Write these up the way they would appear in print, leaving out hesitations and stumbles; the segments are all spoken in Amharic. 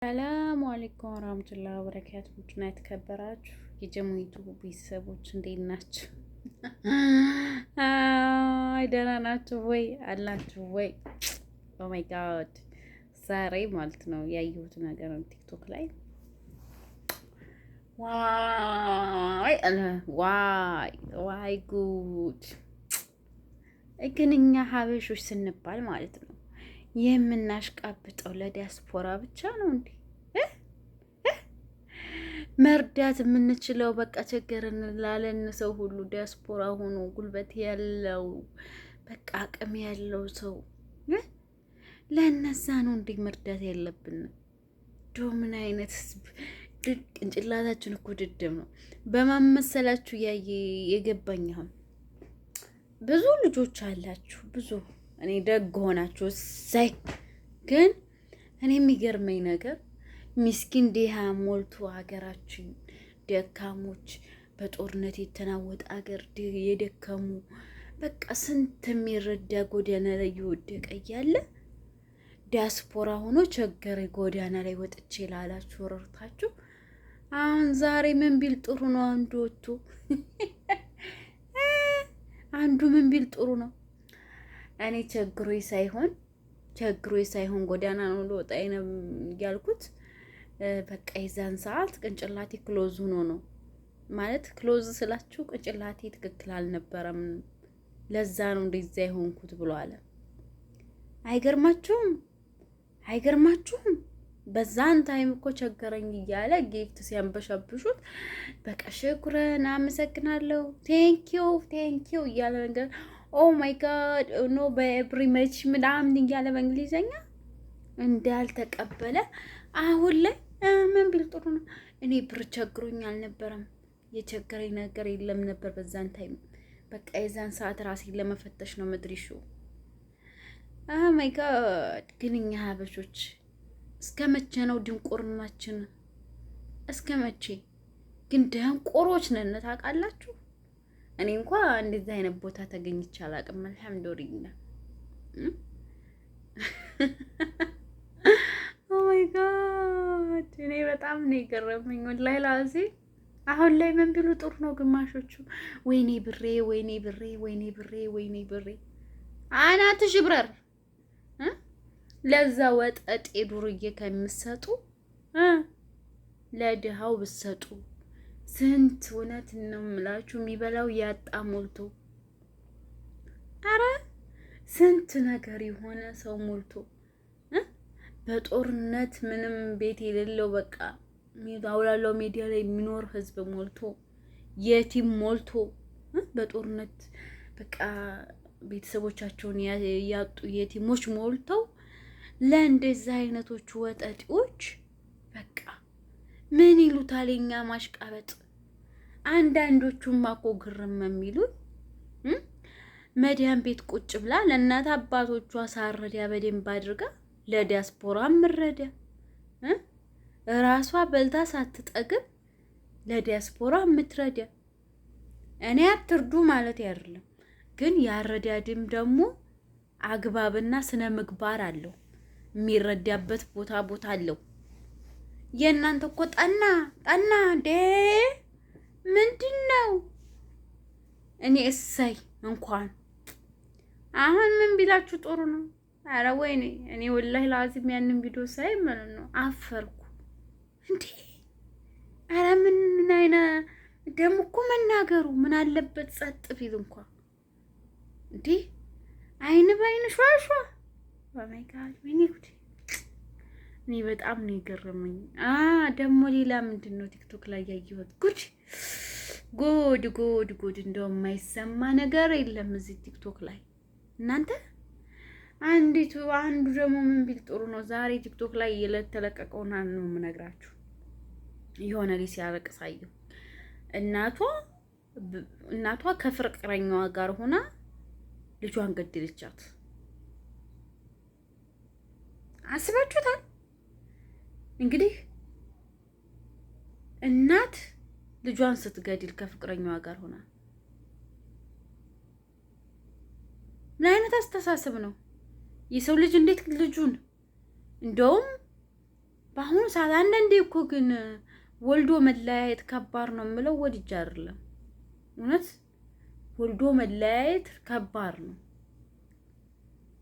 ሰላም አለይኩም ወራህመቱላሂ ወበረካቱ። ውድና የተከበራችሁ የጀሙይቱ ቤተሰቦች እንዴት ናችሁ? አይ ደህና ናችሁ ወይ? አላችሁ ወይ? ኦ ማይ ጋድ ዛሬ ማለት ነው ያየሁት ነገር ቲክቶክ ላይ ዋይ ጉድ! ግን እኛ ሀበሾች ስንባል ማለት ነው የምናሽቃብጠው ለዲያስፖራ ብቻ ነው እንዴ? መርዳት የምንችለው በቃ ቸገረን ላለን ሰው ሁሉ ዲያስፖራ ሆኖ ጉልበት ያለው በቃ አቅም ያለው ሰው ለእነዛ ነው እንዴ መርዳት ያለብን? ምን አይነት ቅንጭላታችን እኮ ድድም ነው። በማመሰላችሁ የገባኝ አሁን ብዙ ልጆች አላችሁ ብዙ እኔ ደግ ሆናችሁ እሰይ። ግን እኔ የሚገርመኝ ነገር ሚስኪን ድሃ ሞልቶ ሀገራችን ደካሞች በጦርነት የተናወጠ ሀገር የደከሙ በቃ ስንት የሚረዳ ጎዳና ላይ የወደቀ እያለ ዲያስፖራ ሆኖ ቸገረ ጎዳና ላይ ወጥቼ ላላችሁ ረርታችሁ አሁን ዛሬ ምን ቢል ጥሩ ነው? አንዱ ምን ቢል ጥሩ ነው? እኔ ቸግሮኝ ሳይሆን ጎዳና ነው ልወጣ ያልኩት። በቃ የዛን ሰዓት ቅንጭላቴ ክሎዝ ሆኖ ነው ማለት ክሎዝ ስላችሁ ቅንጭላቴ ትክክል አልነበረም። ለዛ ነው እንደዛ የሆንኩት ብሎ አለ። አይገርማችሁም? በዛን ታይም እኮ ቸገረኝ እያለ ጊፍት ሲያንበሻብሹት በቃ ሽኩረን አመሰግናለሁ ቴንኪው እያለ ነገር ኦ ማይ ጋድ ኖ በኤብሪ መች ምናምን እያለ በእንግሊዘኛ እንዳልተቀበለ አሁን ላይ ምን ቢል ጥሩ ነው? እኔ ብር ቸግሮኝ አልነበረም፣ የቸገረኝ ነገር የለም ነበር በዛን ታይም። በቃ የዛን ሰዓት ራሴን ለመፈተሽ ነው ምድሪሹ። ኦ ማይ ጋድ! ግን እኛ ሀበሾች እስከ መቼ ነው ድንቁርናችን? እስከ መቼ ግን ደንቆሮች ነን ታውቃላችሁ? እኔ እንኳን እንደዚህ አይነት ቦታ ተገኝቼ አላውቅም። አልሐምዱሊላህ። ኦ ማይ ጋድ! እኔ በጣም ነው የገረመኝ ወላሂ ላዚ። አሁን ላይ ምን ቢሉ ጥሩ ነው ግማሾቹ ወይኔ ብሬ አናትሽ ብረር ለዛ ወጠጤ ዱርዬ ከምትሰጡ ለድሃው ብትሰጡ ስንት እውነት ነው የምላችሁ የሚበላው ያጣ ሞልቶ፣ አረ ስንት ነገር የሆነ ሰው ሞልቶ፣ በጦርነት ምንም ቤት የሌለው በቃ አውላላው ሚዲያ ላይ የሚኖር ህዝብ ሞልቶ፣ የቲም ሞልቶ፣ በጦርነት በቃ ቤተሰቦቻቸውን ያጡ የቲሞች ሞልተው ለእንደዛ አይነቶቹ ወጠጤዎች በቃ ምን ይሉታል? የኛ ማሽቃበጥ። አንዳንዶቹማ እኮ ግርም የሚሉት መዲያን ቤት ቁጭ ብላ ለእናት አባቶቿ ሳረዳ በደንብ አድርጋ ለዲያስፖራ ምረዳ ራሷ በልታ ሳትጠግብ ለዲያስፖራ የምትረዳ። እኔ አትርዱ ማለት አይደለም፣ ግን ያረዳድም ደግሞ አግባብና ስነ ምግባር አለው። የሚረዳበት ቦታ አለው። የእናንተ እኮ ጠና እንዴ! ምንድን ነው? እኔ እሰይ እንኳን አሁን ምን ቢላችሁ ጥሩ ነው? አረ ወይኔ እኔ ወላሂ ላዚም ያንን ቪዲዮ ሳይ ማለት ነው አፈርኩ እንዴ! አረ ምን አይነት ደግሞ እኮ መናገሩ ምን አለበት ጸጥ ቢል እንኳን እንዴ! አይን ባይን ሿሿ ማይ ጋድ! ወይኔ ጉድ! እኔ በጣም ነው የገረመኝ። ደግሞ ሌላ ምንድን ነው ቲክቶክ ላይ ያየሁት ጉድ! እንደው የማይሰማ ነገር የለም እዚህ ቲክቶክ ላይ እናንተ። አንዱ ደግሞ ምን ቢል ጥሩ ነው? ዛሬ ቲክቶክ ላይ የተለቀቀውን ነው የምነግራችሁ። የሆነ ልጅ ሲያለቅስ አየሁ። እናቷ ከፍቅረኛዋ ጋር ሆና ልጇን ገደለቻት። አስባችሁታል? እንግዲህ እናት ልጇን ስትገድል ከፍቅረኛዋ ጋር ሆና ምን አይነት አስተሳሰብ ነው? የሰው ልጅ እንዴት ልጁን እንደውም በአሁኑ ሰዓት አንዳንዴ እኮ ግን ወልዶ መለያየት ከባድ ነው የምለው ወድጄ አይደለም። እውነት ወልዶ መለያየት ከባድ ነው።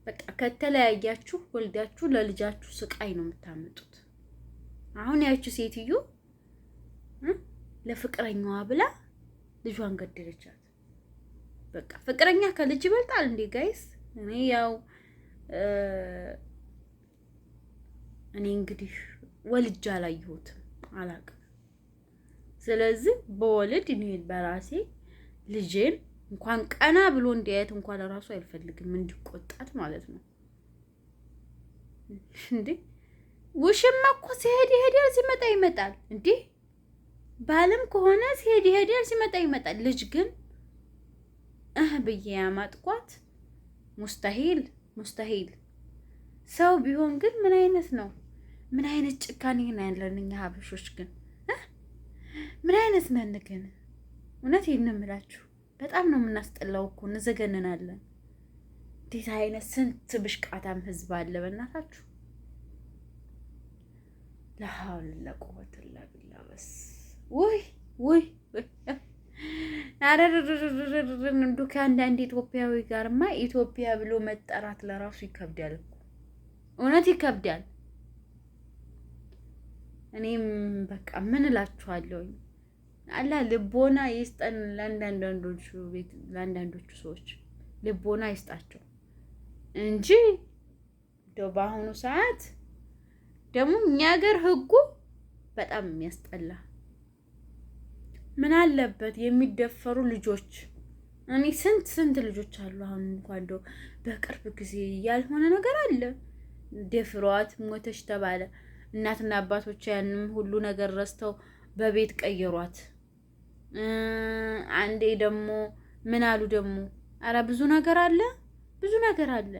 በቃ ከተለያያችሁ ወልዳችሁ ለልጃችሁ ስቃይ ነው የምታመጡት። አሁን ያቺ ሴትዮ ለፍቅረኛዋ ብላ ልጇን ገደለቻት። በቃ ፍቅረኛ ከልጅ ይበልጣል እንዴ ጋይስ? እኔ እንግዲህ ወልጄ አላየሁትም አላውቅም። ስለዚህ በወልድ እኔ በራሴ ልጄን እንኳን ቀና ብሎ እንዲያየት እንኳን ለራሱ አይፈልግም፣ እንዲቆጣት ማለት ነው። እንዴ ውሽማ እኮ ሲሄድ ይሄዳል፣ ሲመጣ ይመጣል። እንዴ ባልም ከሆነ ሲሄድ ይሄዳል፣ ሲመጣ ይመጣል። ልጅ ግን ብዬ ያማጥቋት ሙስተሂል ሙስተሂል። ሰው ቢሆን ግን ምን አይነት ነው? ምን አይነት ጭካኔ ነው ያለን እኛ ሀበሾች ግን ምን አይነት ነን ግን? እውነት ይሄን እምላችሁ በጣም ነው የምናስጠላው እኮ እንዘገንናለን። እንዴት አይነት ስንት ብሽቃታም ህዝብ አለ በእናታችሁ። ለሐውል ለቁወት ለቢላ በስ ወይ አረረረረረረን እንዱ ከአንዳንድ ኢትዮጵያዊ ጋርማ ኢትዮጵያ ብሎ መጠራት ለራሱ ይከብዳል እኮ እውነት ይከብዳል። እኔም በቃ ምን እላችኋለሁ፣ አላህ ልቦና ይስጠን። ለአንዳንዶቹ ሰዎች ልቦና ይስጣቸው እንጂ እንደው በአሁኑ ሰዓት ደግሞ እኛ ሀገር ህጉ በጣም የሚያስጠላ። ምን አለበት የሚደፈሩ ልጆች? እኔ ስንት ልጆች አሉ። አሁን እንኳን እንደው በቅርብ ጊዜ ያልሆነ ነገር አለ። ደፍሯት ሞተች ተባለ። እናትና አባቶች ያንም ሁሉ ነገር ረስተው በቤት ቀየሯት። አንዴ ደግሞ ምን አሉ ደግሞ፣ ኧረ ብዙ ነገር አለ።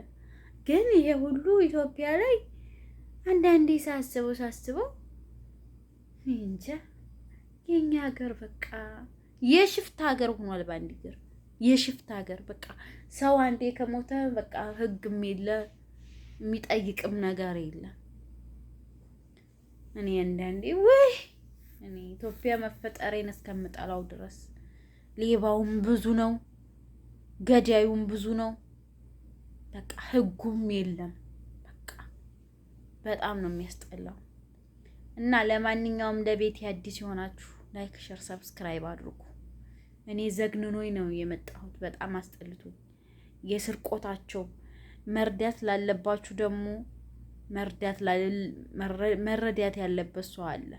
ግን ይሄ ሁሉ ኢትዮጵያ ላይ አንዳንዴ ሳስበው እንጃ የኛ ሀገር በቃ የሽፍታ ሀገር ሆኗል። ባንድ ሀገር የሽፍታ ሀገር በቃ ሰው አንዴ ከሞተ በቃ ህግም የለ የሚጠይቅም ነገር የለ። እኔ አንዳንዴ እኔ ኢትዮጵያ መፈጠሬን እስከምጠላው ድረስ ሌባውም ብዙ ነው፣ ገዳዩም ብዙ ነው። በቃ ህጉም የለም። በቃ በጣም ነው የሚያስጠላው። እና ለማንኛውም ለቤት አዲስ የሆናችሁ ላይክ፣ ሼር፣ ሰብስክራይብ አድርጉ። እኔ ዘግንኖኝ ነው የመጣሁት። በጣም አስጠልቶኝ የስርቆታቸው መርዳት ላለባችሁ ደግሞ መረዳት ያለበት ሰው አለ።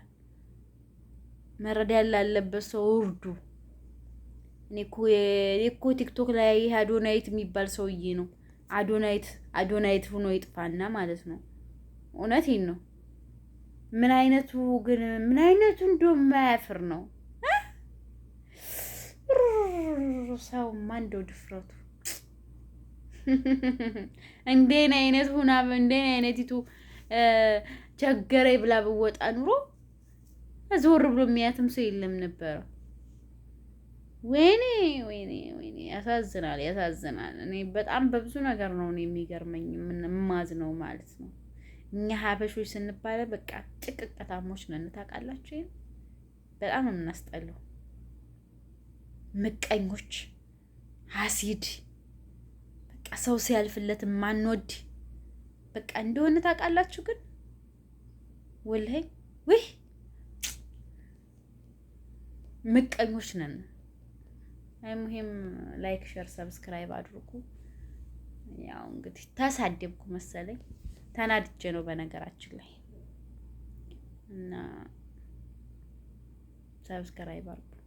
መረዳት ላለበት ሰው እርዱ። እኔ እኮ ቲክቶክ ላይ ይሄ አዶናይት የሚባል ሰውዬ ነው። አዶናይት ሆኖ ይጥፋና ማለት ነው። እውነቴን ነው። ምን አይነቱ እንደው የማያፍር ነው ሰውማ እንደው ድፍረቱ እንደኔ አይነቲቱ ቸገረኝ ብላ ብወጣ ኑሮ ዞር ብሎ የሚያትም ሰው የለም ነበረ። ወይኔ ያሳዝናል። እኔ በጣም በብዙ ነገር ነው የሚገርመኝ የማዝነው ማለት ነው። እኛ ሀበሾች ስንባል በቃ ጭቅቅታሞች ነን። ታውቃላችሁ? ይሄን በጣም ነው የምናስጠላው። ምቀኞች፣ ሀሲድ፣ በቃ ሰው ሲያልፍለት ማንወድ በቃ እንደሆነ ታውቃላችሁ? ግን ወላሂ ምቀኞች ነን። አይሙሂም ላይክ፣ ሼር፣ ሰብስክራይብ አድርጉ። ያው እንግዲህ ተሳደብኩ መሰለኝ፣ ተናድጄ ነው በነገራችን ላይ እና ሰብስክራይብ አድርጉ።